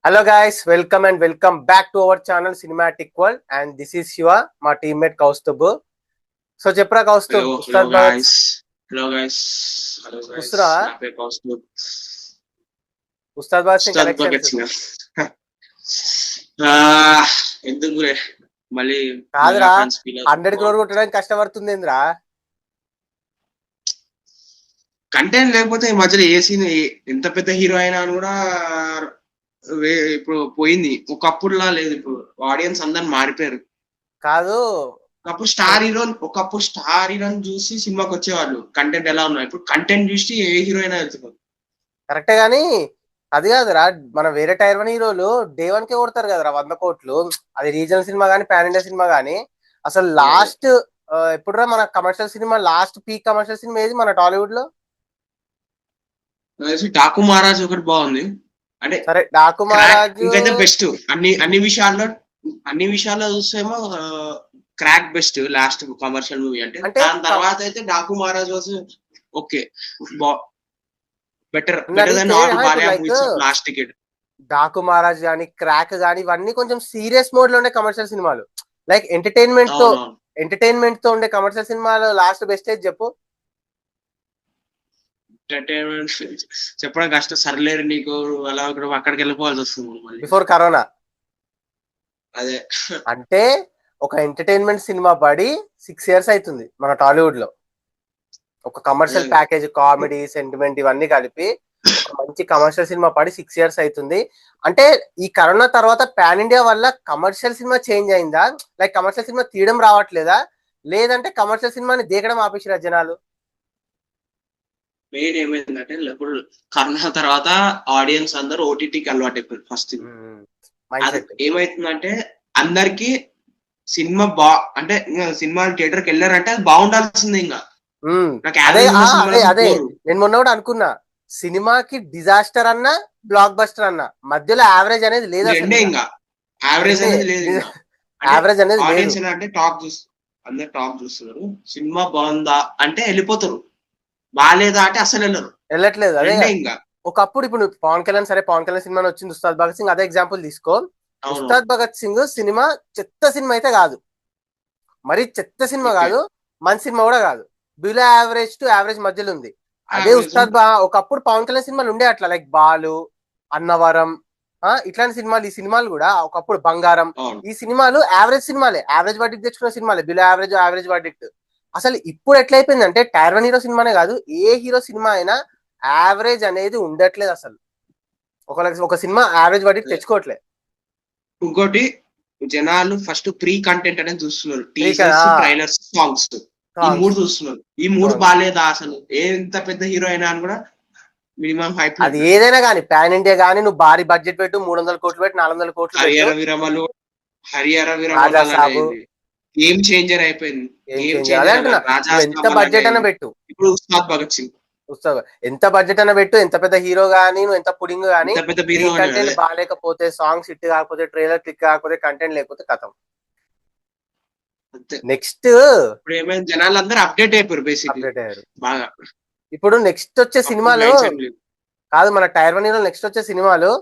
Hello guys, welcome and welcome back to our channel Cinematic World, and this is Shiva, my teammate Kaustubh. So చెప్పరా Kaustubh, Hello Ustaad Bhagat guys. Hello guys. Hello guys. చూస్తురా నా పేరు Kaustubh. Ustaad Bhagat Singh Ustaad collections? Bhagat Singh. ఎందుకు రే మళ్ళీ కాదురా, fans feel 100 crore కొట్టడానికి కష్టపడుతుంది ఏంద్రా? Content లేకపోతే ఈ మధ్యలో ఏ సీన్ ఎంత పెద్ద హీరో అయినా అని కూడా ఇప్పుడు పోయింది. ఒకప్పుడులా లేదు. ఇప్పుడు ఆడియన్స్ అందరు మారిపోయారు. కాదు, ఒకప్పుడు స్టార్ హీరోని చూసి సినిమాకి వచ్చేవాళ్ళు. కంటెంట్ ఎలా ఉన్నాయి, ఇప్పుడు కంటెంట్ చూసి ఏ హీరో అయినా వెళ్తున్నారు. కరెక్టే గానీ అది కాదురా, మన వేరే టైర్ 1 హీరోలు డే 1 కే కొడతారు కదరా 100 crores. అది రీజనల్ సినిమా కానీ పాన్ ఇండియా సినిమా కానీ. అసలు లాస్ట్ ఎప్పుడురా మన commercial cinema, last peak commercial cinema ఏది మన టాలీవుడ్ లో? డాకు మహారాజ్ ఒకటి బాగుంది. అంటే సరే, డాకు మహారాజ్ ఇంకైతే బెస్ట్. అన్ని విషయాల్లో చూస్తేమో Krack best last commercial movie. అంటే దాని తర్వాత అయితే Daaku Maharaaj was okay, better than all భార్య movies last ticket. Daaku Maharaaj గానీ, క్రాక్ గానీ, ఇవన్నీ కొంచెం సీరియస్ మోడ్ లో ఉండే కమర్షియల్ సినిమాలు. లైక్ ఎంటర్టైన్మెంట్ తో ఉండే కమర్షియల్ సినిమాలు లాస్ట్ బెస్ట్ ఏది చెప్పు? ఎంటర్టైన్మెంట్ చెప్పడం కష్టం. సర్లేరు నీకు అలా అక్కడికి వెళ్ళిపోవాల్సి వస్తుంది బిఫోర్ కరోనా. అదే అంటే ఒక ఎంటర్టైన్మెంట్ సినిమా పడి 6 years అవుతుంది మన టాలీవుడ్ లో. ఒక కమర్షియల్ ప్యాకేజ్, కామెడీ, సెంటిమెంట్ ఇవన్నీ కలిపి ఒక మంచి కమర్షియల్ సినిమా పడి 6 years అవుతుంది. అంటే ఈ కరోనా తర్వాత పాన్ ఇండియా వల్ల కమర్షియల్ సినిమా చేంజ్ అయిందా? లైక్ కమర్షియల్ సినిమా తీయడం రావట్లేదా, లేదంటే కమర్షియల్ సినిమాని దేకడం ఆపేసిరా జనాలు? మెయిన్ ఏమైందంటే ఇప్పుడు కరోనా తర్వాత ఆడియన్స్ అందరూ ఓటీటీకి అలవాటు అయిపోయారు. ఫస్ట్ ఏమైతుందంటే అందరికి సినిమా అంటే సినిమా థియేటర్కి వెళ్ళారంటే అది బాగుండాల్సిందే. ఇంకా అదే నేను మొన్న కూడా అనుకున్నా, సినిమాకి డిజాస్టర్ అన్నా బ్లాక్ బస్టర్ అన్నా మధ్యలో యావరేజ్ అనేది లేదు. ఇంకా యావరేజ్ అనేది లేదు. యావరేజ్ అనేది ఆడియన్స్ అంటే అందరు టాక్ చూస్తున్నారు. సినిమా బాగుందా అంటే వెళ్ళిపోతారు, బాగాలేదా అంటే అసలు వెళ్ళట్లేదు. అదే ఇంకా ఒకప్పుడు ఇప్పుడు పవన్ కళ్యాణ్, సరే పవన్ కళ్యాణ్ సినిమా వచ్చింది, ఉస్తాద్ భగత్ సింగ్ అదే ఎగ్జాంపుల్ తీసుకో. ఉస్తాద్ భగత్ సింగ్ సినిమా చెత్త సినిమా అయితే కాదు, మరి చెత్త సినిమా కాదు, మంచి సినిమా కూడా కాదు, బిలో యావరేజ్ టు యావరేజ్ మధ్యలో ఉంది. అదే ఉస్తాద్ ఒకప్పుడు పవన్ కళ్యాణ్ సినిమాలు ఉండే అట్లా, లైక్ బాలు, అన్నవరం, ఇట్లాంటి సినిమాలు. ఈ సినిమాలు కూడా ఒకప్పుడు బంగారం, ఈ సినిమాలు యావరేజ్ సినిమాలే, యావరేజ్ వర్డిక్ట్ తెచ్చుకున్న సినిమాలే, బిలో యావరేజ్ వర్డిక్ట్. అసలు ఇప్పుడు ఎట్లయిపోయిందంటే టైర్ 1 హీరో సినిమానే కాదు, ఏ హీరో సినిమా అయినా యావరేజ్ అనేది ఉండట్లేదు. అసలు ఒక సినిమా యావరేజ్ వర్డిక్ట్ తెచ్చుకోవట్లేదు. ఇంకోటి, జనాలు ఫస్ట్ ప్రీ కంటెంట్ అనేది చూస్తున్నారు. టీజర్స్, ట్రైలర్స్, సాంగ్స్, ఈ 3 చూస్తున్నారు. ఈ 3 బాగాలేదా అసలు ఎంత పెద్ద హీరో అయినా అని కూడా మినిమం హైప్. అది ఏదైనా కానీ పాన్ ఇండియా కానీ, నువ్వు భారీ బడ్జెట్ పెట్టు, 300 కోట్లు పెట్టి, 400 కోట్లు పెట్టు, హరియర విరమలు గేమ్ చేంజర్ అయిపోయింది. ఎంత బడ్జెట్ అన్న పెట్టు, ఇప్పుడు ఉస్తాద్ భగత్ సింగ్ ఎంత బడ్జెట్ అన్న పెట్టు, ఎంత పెద్ద హీరో గానీ, నువ్వు ఎంత పుడింగ్ గానీ, కంటెంట్ బాగాలేకపోతే, సాంగ్స్ హిట్ కాకపోతే, ట్రైలర్ క్లిక్ కాకపోతే, కంటెంట్ లేకపోతే కథం. నెక్స్ట్ ఇప్పుడు ఏమైంది, జనాలు అందరూ అప్డేట్ అయిపోయారు బేసిక్లీ బాగా. ఇప్పుడు నెక్స్ట్ వచ్చే సినిమాలు కాదు, మన టైర్ 1 హీరో నెక్స్ట్ వచ్చే సినిమాలు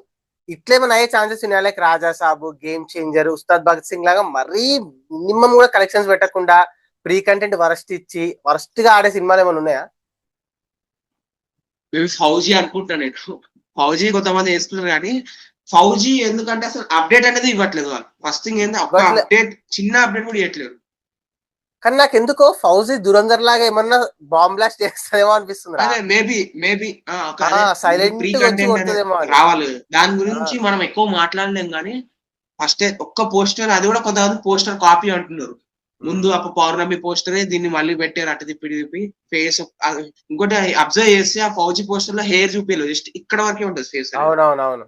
ఇట్లేమన్నా అయ్యే ఛాన్సెస్ ఉన్నాయి. లైక్ రాజా సాబు, గేమ్ చేంజర్, ఉస్తాద్ భగత్ సింగ్ లాగా మరీ మినిమం కూడా కలెక్షన్స్ పెట్టకుండా ప్రీ కంటెంట్ వరస్ట్ ఇచ్చి వరస్ట్ గా ఆడే సినిమాలు ఏమైనా ఉన్నాయా? ఫౌజీ అనుకుంటా నేను. ఫౌజీ కొంతమంది వేస్తున్నారు కానీ ఫౌజీ ఎందుకంటే అసలు అప్డేట్ అనేది ఇవ్వట్లేదు వాళ్ళు. ఫస్ట్ థింగ్ ఏంది, అప్డేట్ చిన్న అప్డేట్ కూడా ఇవ్వట్లేదు. కానీ నాకు ఎందుకో ఫౌజీ దురంధర్ లాగా ఏమన్నా బాంబ్ బ్లాస్ట్ చేస్తారేమో అనిపిస్తుంది. రావాలి. దాని గురించి మనం ఎక్కువ మాట్లాడలేం కానీ ఫస్ట్ ఒక్క పోస్టర్, అది కూడా కొంతమంది పోస్టర్ కాపీ అంటున్నారు. ముందు అప్పుడు పౌర్ణమి పోస్టరే దీన్ని మళ్ళీ పెట్టారు, అటు తిప్పి ఫేస్. ఇంకోటి అబ్జర్వ్ చేస్తే ఆ ఫౌజీ పోస్టర్ లో హెయిర్ చూపించలేదు, జస్ట్ ఇక్కడ వరకే ఉంటుంది ఫేస్. అవునవునవును.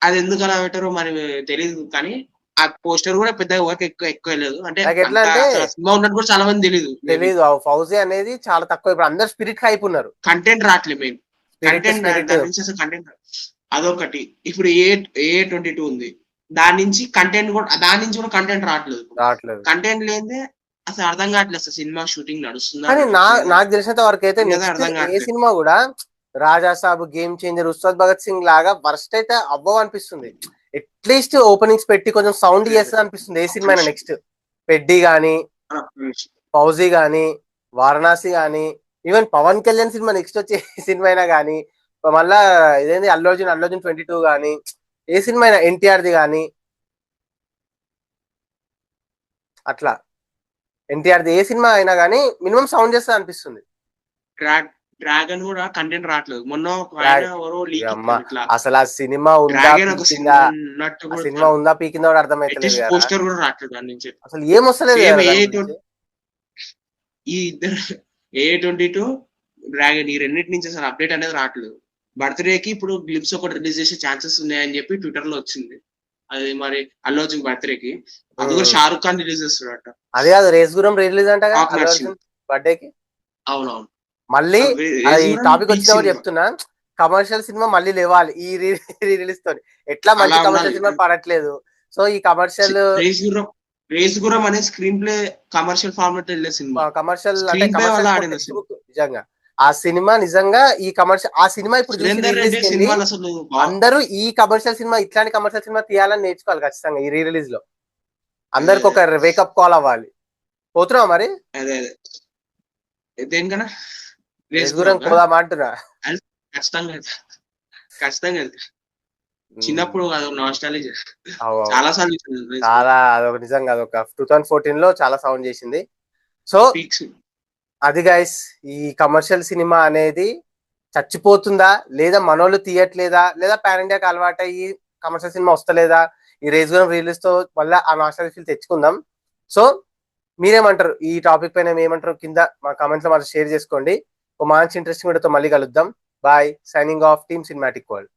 అది ఎందుకు అలా పెట్టారో మరి తెలియదు, కానీ ఆ పోస్టర్ కూడా పెద్ద వర్క్ ఎక్కువ లేదు. అంటే సినిమా ఉన్నట్టు కూడా చాలా మంది తెలియదు. ఫౌజీ అనేది చాలా తక్కువ. ఇప్పుడు అందరు స్పిరిట్ హైప్ ఉన్నారు, కంటెంట్ రావట్లేదు. మెయిన్ కంటెంట్ అదొకటి. ఇప్పుడు A22 ఉంది, దాని నుంచి కూడా కంటెంట్ రావట్లేదు. కంటెంట్ లేదే అసలు అర్థం కావట్లేదు అసలు సినిమా షూటింగ్ నడుస్తుందా. కానీ నాకు తెలిసినంత వరకు అయితే ఏ సినిమా కూడా రాజా సాబ్, గేమ్ చేంజర్, ఉస్తాద్ భగత్ సింగ్ లాగా వర్స్ట్ అయితే అవ్వవు అనిపిస్తుంది. అట్లీస్ట్ ఓపెనింగ్స్ పెట్టి కొంచెం సౌండ్ చేస్తుంది అనిపిస్తుంది ఏ సినిమా అయినా. నెక్స్ట్ పెడ్డి గానీ, ఫౌజీ గానీ, వారణాసి గానీ, even Pawan Kalyan cinema next వచ్చే సినిమా అయినా గానీ, మళ్ళా ఇదేంటి అల్లు అర్జున్ 22 గానీ, ఏ సినిమా అయినా ఎన్టీఆర్ది గానీ, అట్లా ఎన్టీఆర్ది ఏ సినిమా అయినా గానీ మినిమం సౌండ్ చేస్తుంది అనిపిస్తుంది. డ్రాగన్ కూడా కంటెంట్ రావట్లేదు. మొన్న అసలు ఆ సినిమా ఉందా పీకిందా, సినిమా ఉందా పీకిందా కూడా అర్థమైతలేదు. పోస్టర్ కూడా రావట్లేదు దాని నుంచి. అసలు ఏం వస్తలేదు. ఈ ఇద్దరు A22 డ్రాగన్ ఈ రెండింటి నుంచి అసలు అప్డేట్ అనేది రావట్లేదు. బర్త్డేకి ఇప్పుడు గ్లిప్స్ ఒకటి రిలీజ్ చేసే ఛాన్సెస్ ఉన్నాయని చెప్పి ట్విట్టర్ లో వచ్చింది. అది మరి అల్లు అర్జున్ బర్త్డేకి అది కూడా షారుఖ్ ఖాన్ రిలీజ్ చేస్తున్నాడట. అదే అది రేస్ గురం రిలీజ్ అంట బర్త్డేకి. అవునవును. మళ్ళీ ఈ టాపిక్ వచ్చినప్పుడు చెప్తున్నా, కమర్షియల్ సినిమా మళ్ళీ లేవాలి ఈ రిలీజ్ తో. ఎట్లా మంచి కమర్షియల్ సినిమా పడట్లేదు. సో ఈ కమర్షియల్ రేస్ గురం అనే స్క్రీన్ ప్లే కమర్షియల్ ఫార్మాట్ వెళ్ళే సినిమా. కమర్షియల్ అంటే నిజంగా ఆ సినిమా నిజంగా ఈ కమర్షియల్ ఆ సినిమా ఇప్పుడు అందరూ ఈ కమర్షియల్ సినిమా ఇట్లాంటి కమర్షియల్ సినిమా తీయాలని నేర్చుకోవాలి ఖచ్చితంగా. ఈ రిలీజ్ లో అందరికి ఒక వేకప్ కాల్ అవ్వాలి. పోతున్నావా మరి? అదే దేనికన్నా పోదామంటున్నా. ఖచ్చితంగా చిన్నప్పుడు చాలా అదొక నిజంగా అదొక 2014 లో చాలా సౌండ్ చేసింది. సో అది గైస్, ఈ కమర్షియల్ సినిమా అనేది చచ్చిపోతుందా లేదా మనోళ్ళు తీయట్లేదా లేదా పాన్ ఇండియాకి అలవాటు అయ్యి కమర్షియల్ సినిమా వస్తలేదా, ఈ రేస్ గురం రిలీజ్ తో మళ్ళీ ఆ నాస్టాలజిక్ ఫీల్ తెచ్చుకుందాం. సో మీరేమంటారు ఈ టాపిక్ పైన? ఏమంటారు కింద మా కామెంట్స్ లో షేర్ చేసుకోండి. ఒక మంచి ఇంట్రెస్టింగ్ వీడియోతో మళ్ళీ కలుద్దాం. Bye, signing off, team cinematic world.